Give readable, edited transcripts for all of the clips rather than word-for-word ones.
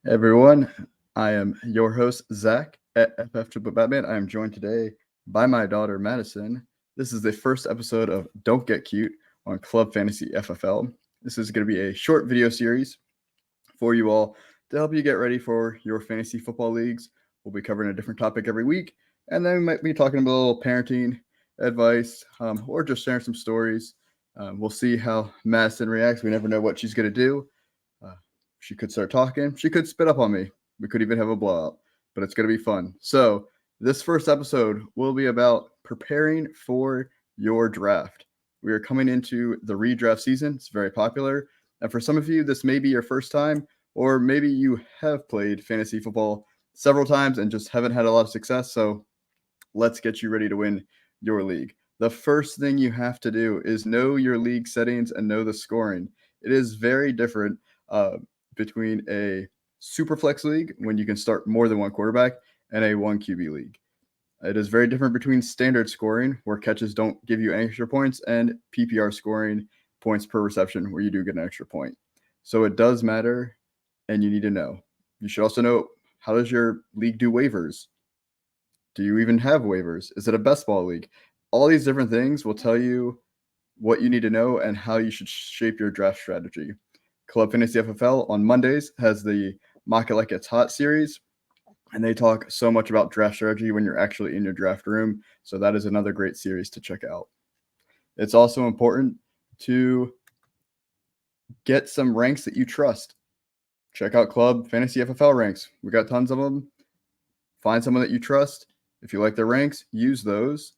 Hey everyone, I am your host, Zach at FF Triple Batman. I am joined today by my daughter, Madison. This is the first episode of Don't Get Cute on Club Fantasy FFL. This is going to be a short video series for you all to help you get ready for your fantasy football leagues. We'll be covering a different topic every week, and then we might be talking about a little parenting advice or just sharing some stories. We'll see how Madison reacts. We never know what she's going to do. Uh, she could start talking. She could spit up on me. We could even have a blowout, but it's going to be fun. So, this first episode will be about preparing for your draft. We are coming into the redraft season. It's very popular. And for some of you, this may be your first time, or maybe you have played fantasy football several times and just haven't had a lot of success. So, let's get you ready to win your league. The first thing you have to do is know your league settings and know the scoring. It is very different uh, between a super flex league when you can start more than one quarterback and a one QB league. It is very different between standard scoring, where catches don't give you any extra points, and PPR scoring, points per reception, where you do get an extra point. So it does matter, and you need to know. You should also know, how does your league do waivers? Do you even have waivers? Is it a best ball league? All these different things will tell you what you need to know and how you should shape your draft strategy. Club Fantasy FFL on Mondays has the Mock It Like It's Hot series, and they talk so much about draft strategy when you're actually in your draft room. So that is another great series to check out. It's also important to get some ranks that you trust. Check out Club Fantasy FFL ranks. We got tons of them. Find someone that you trust. If you like their ranks, use those.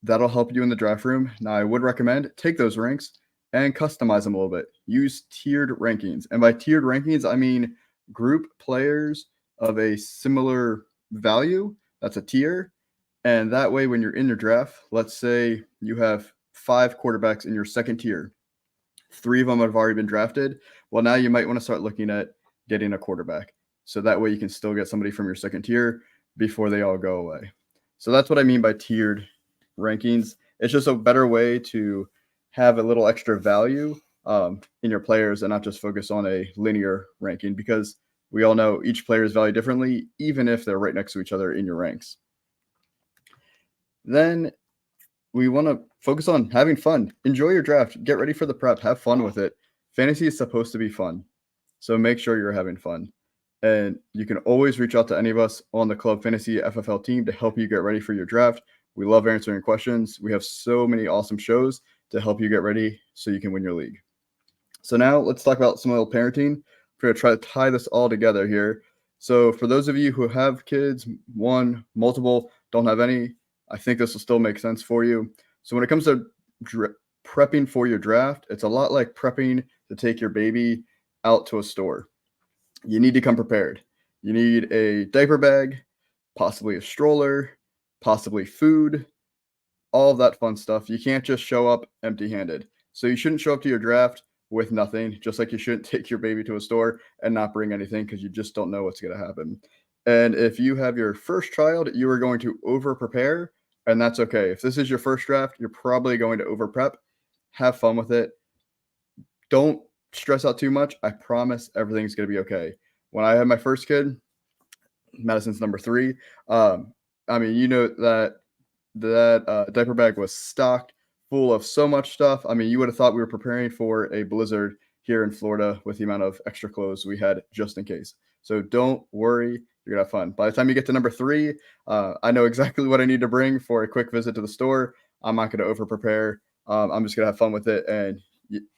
That'll help you in the draft room. Now, I would recommend take those ranks and customize them a little bit. Use tiered rankings. And by tiered rankings, I mean group players of a similar value. That's a tier. And that way, when you're in your draft, let's say you have 5 quarterbacks in your second tier, 3 of them have already been drafted. Well, now you might want to start looking at getting a quarterback. So that way you can still get somebody from your second tier before they all go away. So that's what I mean by tiered rankings. It's just a better way to have a little extra value in your players and not just focus on a linear ranking, because we all know each player is valued differently, even if they're right next to each other in your ranks. Then we want to focus on having fun. Enjoy your draft. Get ready for the prep. Have fun with it. Fantasy is supposed to be fun. So make sure you're having fun. And you can always reach out to any of us on the Club Fantasy FFL team to help you get ready for your draft. We love answering questions. We have so many awesome shows to help you get ready so you can win your league. So now let's talk about some little parenting. We're going to try to tie this all together here. So for those of you who have kids, one, multiple, don't have any, I think this will still make sense for you. So when it comes to prepping for your draft, it's a lot like prepping to take your baby out to a store. You need to come prepared. You need a diaper bag, possibly a stroller, possibly food, all of that fun stuff. You can't just show up empty handed. So you shouldn't show up to your draft with nothing, just like you shouldn't take your baby to a store and not bring anything, because you just don't know what's going to happen. And if you have your first child, you are going to over prepare, and that's okay. If this is your first draft, you're probably going to over prep. Have fun with it. Don't stress out too much. I promise everything's going to be okay. When I had my first kid, Madison's number 3, I mean, you know that diaper bag was stocked full of so much stuff. I mean, you would have thought we were preparing for a blizzard here in Florida with the amount of extra clothes we had just in case. So don't worry, you're gonna have fun. By the time you get to number 3, I know exactly what I need to bring for a quick visit to the store. I'm not gonna over prepare. I'm just gonna have fun with it. And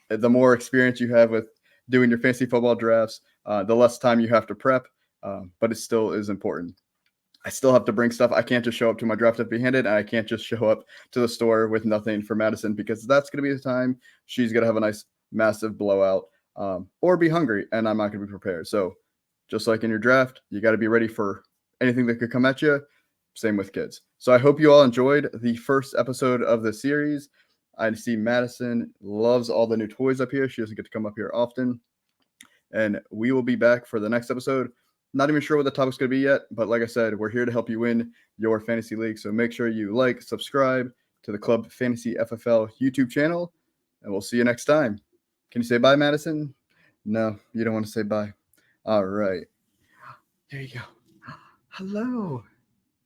the more experience you have with doing your fantasy football drafts, the less time you have to prep. But it still is important. I still have to bring stuff. I can't just show up to my draft empty-handed, and I can't just show up to the store with nothing for Madison, because that's going to be the time she's going to have a nice, massive blowout or be hungry, and I'm not going to be prepared. So just like in your draft, you got to be ready for anything that could come at you. Same with kids. So I hope you all enjoyed the first episode of the series. I see Madison loves all the new toys up here. She doesn't get to come up here often. And we will be back for the next episode. Not even sure what the topic's going to be yet, but like I said, we're here to help you win your fantasy league. So make sure you like, subscribe to the Club Fantasy FFL YouTube channel, and we'll see you next time. Can you say bye, Madison? No, you don't want to say bye. All right. There you go. Hello.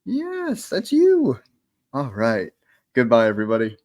Yes, that's you. All right. Goodbye, everybody.